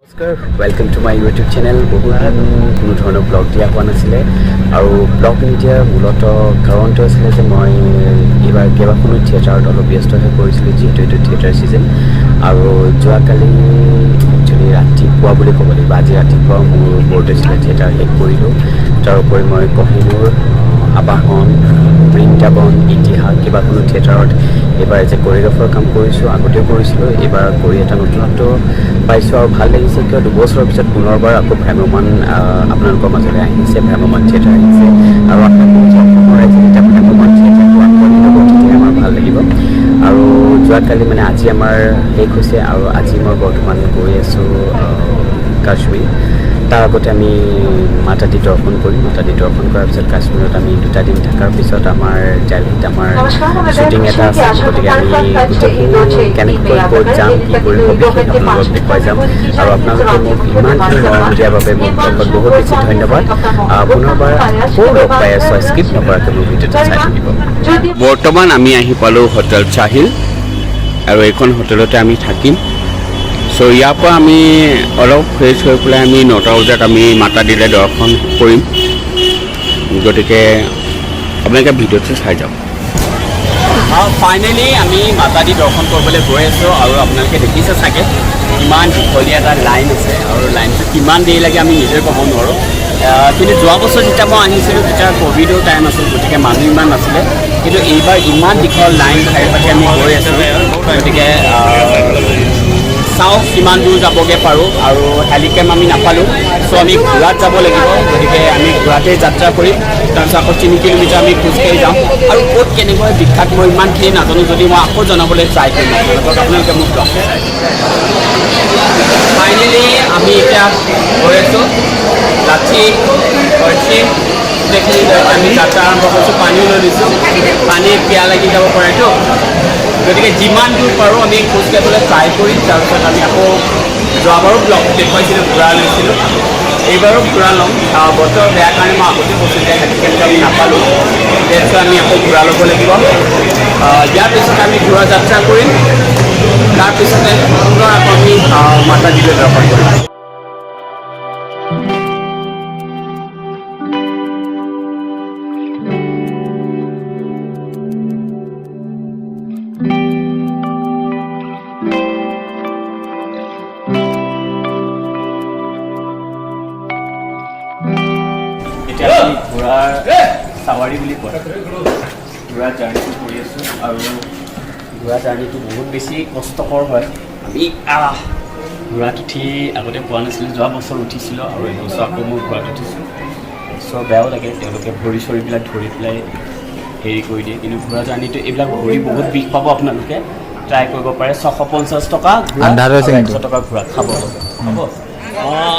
নমস্কাৰ welcome to my YouTube channel. বহুত কোনো ধৰণৰ ব্লগ দিয়া হোৱা নাছিলে আৰু ব্লগ নিদিয়াৰ মূলতঃ কাৰণটো আছিলে যে মই এইবাৰ কেইবাখনো থিয়েটাৰত অলপ ব্যস্ত হৈ পৰিছিলোঁ, যিহেতু এইটো থিয়েটাৰ ছিজন। আৰু যোৱাকালি একচুৱেলি ৰাতিপুৱা বুলি ক'ব লাগিব, আজি ৰাতিপুৱা মোৰ বৰ্ড আছিলে, থিয়েটাৰ শেষ কৰিলোঁ। তাৰোপৰি মই কহিনুৰ, আবাহন, বৃন্দাবন, ইতিহাস কেইবাখনো থিয়েটাৰত এইবাৰ এজ এ কৰিগ্ৰাফাৰ কাম কৰিছোঁ। আগতেও কৰিছিলোঁ, এইবাৰ কৰি এটা নতুনত্ব পাইছোঁ আৰু ভাল লাগিছে, কিয় 2 বছৰৰ পিছত পুনৰবাৰ আকৌ ভ্ৰাম্যমান আপোনালোকৰ মাজলৈ আহিছে, ভ্ৰাম্যমান থিয়েটাৰ আহিছে। আৰু আশা কৰিছোঁ অসমৰ ৰাইজে যেতিয়া ভ্ৰাম্যমান থিয়েটাৰটো আকোৱালি ল'ব তেতিয়া আমাৰ ভাল লাগিব। আৰু যোৱাকালি মানে আজি আমাৰ শেষ হৈছে আৰু আজি মই বৰ্তমান গৈ আছোঁ কাশ্মীৰ। তাৰ আগতে আমি মাতাদি দৰ্শন কৰিম। মাতাদি দৰ্শন কৰাৰ পিছত কাশ্মীৰত আমি 2টা দিন থকাৰ পিছত আমাৰ দিল্লীত আমাৰ শ্বুটিং এটা আছে, গতিকে আমি গোটেইখিনি কেনেকৈ ক'ত যাম, কি কৰিম সবিশেষ আপোনালোকক দেখুৱাই যাম। আৰু আপোনালোকে মোক ইমানখিনি মৰম দিয়াৰ বাবে মোক লগত বহুত বেছি ধন্যবাদ। পুনৰবাৰ আকৌ লগ পাই আছোঁ, স্কিপ নকৰাকৈ মোৰ ভিডিঅ'টো চাই থাকিব। বৰ্তমান আমি আহি পালোঁ হোটেল চাহিল আৰু এইখন হোটেলতে আমি থাকিম। চ' ইয়াৰ পৰা আমি অলপ ফ্ৰেছ হৈ পেলাই আমি 9টা বজাত আমি মাতাদিলৈ দৰ্শন কৰিম। গতিকে আপোনালোকে ভিডিঅ'টো চাই যাওক। ফাইনেলি আমি মাতাদি দৰ্শন কৰিবলৈ গৈ আছোঁ আৰু আপোনালোকে দেখিছে চাগে কিমান দীঘলীয়া এটা লাইন আছে আৰু লাইনটো কিমান দেৰি লাগে আমি নিজে ক'ব নোৱাৰোঁ। কিন্তু যোৱা বছৰ যেতিয়া মই আহিছিলোঁ তেতিয়া ক'ভিডৰ টাইম আছিল, গতিকে মানুহ ইমান নাছিলে। কিন্তু এইবাৰ ইমান দীঘল লাইন ঠাইৰ পাতি আমি গৈ আছোঁ, গতিকে চাওঁ কিমান দূৰ যাবগৈ পাৰোঁ। আৰু হেলিকেম আমি নাপালোঁ, চ' আমি ঘোঁৰাত যাব লাগিব। গতিকে আমি ঘোঁৰাতেই যাত্ৰা কৰিম, তাৰপিছত আকৌ 3 কিলোমিটাৰ আমি খোজকাঢ়ি যাম। আৰু ক'ত কেনেকৈ বিখ্যাত মই ইমানখিনি নাজানো, যদি মই আকৌ জনাবলৈ ট্ৰাই কৰিম আপোনালোকে মোক লগ চাই। ফাইনেলি আমি এতিয়া গৈ আছোঁ লাঠি কৰ্চি গোটেইখিনি লৈ আমি যাত্ৰা আৰম্ভ কৰিছোঁ। পানীও লৈ দিছোঁ, পানী পিয়া লাগি যাব পাৰেতো, গতিকে যিমান দূৰ পাৰোঁ আমি খোজকাঢ়িবলৈ ট্ৰাই কৰিম। তাৰপিছত আমি আকৌ যোৱাবাৰো ব্লগ দেখুৱাইছিলোঁ, ঘোঁৰা লৈছিলোঁ, এইবাৰো ঘোঁৰা ল'ম। বতৰ বেয়া কাৰণে মই আগতে কৈছোঁ যে হেলিকেমটো আমি নাপালোঁ, যিহেতু আমি আকৌ ঘোঁৰা ল'ব লাগিব। ইয়াৰ পিছত আমি ঘোঁৰা যাত্ৰা কৰিম, তাৰপিছতে পুনৰ আকৌ আমি মাতাদিলৈ দৰ্শন কৰিম। এতিয়া আমি ঘোঁৰাৰ চাৱাৰী বুলি কয়, ঘোঁৰা জাৰ্ণিটো কৰি আছোঁ আৰু ঘোঁৰা জাৰ্ণিটো বহুত বেছি কষ্টকৰ হয়। আমি ঘোঁৰাত উঠি আগতে পোৱা নাছিলোঁ, যোৱা বছৰ উঠিছিলোঁ আৰু এইবছৰ আকৌ মই ঘোঁৰাত উঠিছোঁ। চ' বেয়াও লাগে, তেওঁলোকে ভৰি চৰিবিলাক ধৰি পেলাই হেৰি কৰি দিয়ে। কিন্তু ঘোঁৰা জাৰ্ণিটো এইবিলাক ভৰি বহুত বিষ পাব, আপোনালোকে ট্ৰাই কৰিব পাৰে। 650 টকা ঘোঁৰা, 100 টকা ঘোঁৰা খাব হ'ব।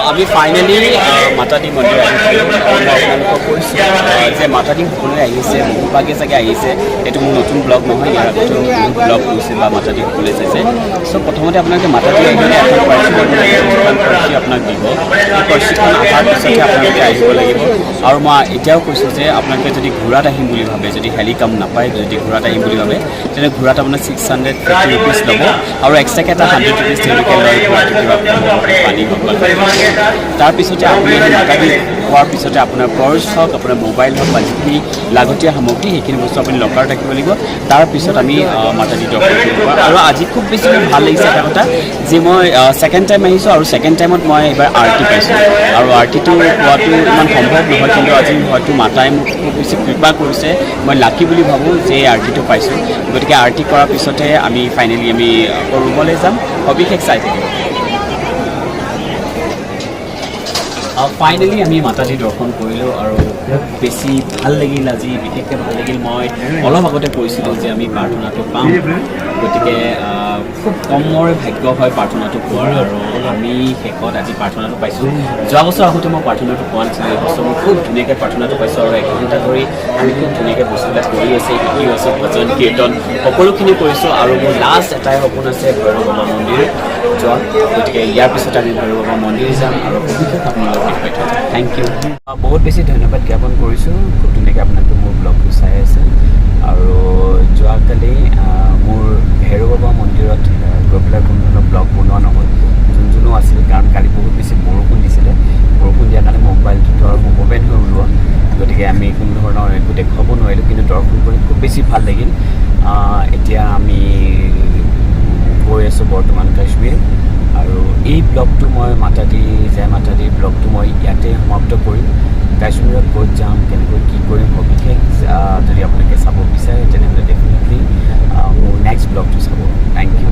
আমি ফাইনেলি মাতাদি মন্দিৰ আহিছিলোঁ। মই আপোনালোকক কৈছোঁ যে মাতাদি সকলোৱে আহিছে, বহুভাগে চাগে আহিছে। এইটো মোৰ নতুন ব্লগ নহয়, ইয়াৰ আগতেও বহুত ব্লগ কৰিছে বা মাতাদি সকলোৱে চাইছে। চ' প্ৰথমতে আপোনালোকে মাতাদি আহিলে এখন পাৰ্চি আপোনাক দিব। এই পাৰ্চিখন অহাৰ পিছতহে আপোনালোকে আহিব লাগিব। আৰু মই এতিয়াও কৈছোঁ যে আপোনালোকে যদি ঘোঁৰাত আহিম বুলি ভাবে, যদি হেলিকম নাপায়, যদি ঘোঁৰাত আহিম বুলি ভাবে, তেনে ঘোঁৰাত আপোনাৰ 650 ৰুপিজ ল'ব আৰু এক্সট্ৰাকৈ এটা 100 ৰুপিজ তেওঁলোকে লয় ঘোঁৰাটো কিবা পানী হওক বা। তাৰপিছতে আপুনি মাতাদি হোৱাৰ পিছতে আপোনাৰ পাৰ্চ হওক, আপোনাৰ মোবাইল হওক বা যিখিনি লাগতীয়াল সামগ্ৰী সেইখিনি বস্তু আপুনি লকাৰত ৰাখিব লাগিব। তাৰপিছত আমি মাতাদি দৰ্শন কৰিব পাৰোঁ। আৰু আজি খুব বেছি ভাল লাগিছে এটা কথা যে মই ছেকেণ্ড টাইম আহিছোঁ আৰু ছেকেণ্ড টাইমত মই এইবাৰ আৰতি পাইছোঁ। আৰু আৰতিটো পোৱাটো ইমান সম্ভৱ নহয়, কিন্তু আজি হয়তো মাতাই মোক খুব বেছি কৃপা কৰিছে, মই লাকি বুলি ভাবোঁ যে আৰতিটো পাইছোঁ। গতিকে আৰতি কৰাৰ পিছতহে আমি ফাইনেলি আমি ৰুমলৈ যাম, সবিশেষ চাই থাকিম। ফাইনেলি আমি মাতাদি দৰ্শন কৰিলোঁ আৰু খুব বেছি ভাল লাগিল আজি, বিশেষকৈ ভাল লাগিল। মই অলপ আগতে কৈছিলোঁ যে আমি প্ৰাৰ্থনাটো পাম, গতিকে খুব কমৰ ভাগ্য হয় প্ৰাৰ্থনাটো পোৱাৰ, আৰু আমি শেষত আজি প্ৰাৰ্থনাটো পাইছোঁ। যোৱা বছৰ আহোঁতে মই প্ৰাৰ্থনাটো পোৱা নাছিলোঁ, এই বছৰ মই খুব ধুনীয়াকৈ প্ৰাৰ্থনাটো পাইছোঁ। আৰু 1 ঘণ্টা ধৰি আমি খুব ধুনীয়াকৈ বস্তুবিলাক কৰি আছোঁ, শিকি আছোঁ, ভজন কীৰ্তন সকলোখিনি কৰিছোঁ। আৰু মোৰ লাষ্ট এটাই সপোন আছে ভৈৰৱ বাবা মন্দিৰ যোৱা, গতিকে ইয়াৰ পিছত আমি ভৈৰৱ বাবা মন্দিৰ যাম আৰু সবিশেষ আপোনালোকক দেখুৱাই থ'ম। থেংক ইউ, বহুত বেছি ধন্যবাদ জ্ঞাপন কৰিছোঁ, খুব ধুনীয়াকৈ আপোনালোকে মোৰ ব্লগটো চাই আছে। আৰু যোৱাকালি মোৰ ভৈৰৱ বাবা মন্দিৰত গৈ পেলাই কোনো ধৰণৰ ব্লগ বনোৱা নহ'ল, যোন আছিল, কাৰণ কালি আমি কোনো ধৰণৰ একো দেখুৱাব নোৱাৰিলোঁ, কিন্তু দৰ্শন কৰি খুব বেছি ভাল লাগিল। এতিয়া আমি গৈ আছোঁ বৰ্তমান কাশ্মীৰ, আৰু এই ব্লগটো মই জয় মাতা দি ব্লগটো মই ইয়াতে সমাপ্ত কৰিম। কাশ্মীৰত ক'ত যাম, কেনেকৈ কি কৰিম, সবিশেষ যদি আপোনালোকে চাব বিচাৰে তেনেহ'লে ডেফিনেটলি মোৰ নেক্সট ব্লগটো চাব। Thank U.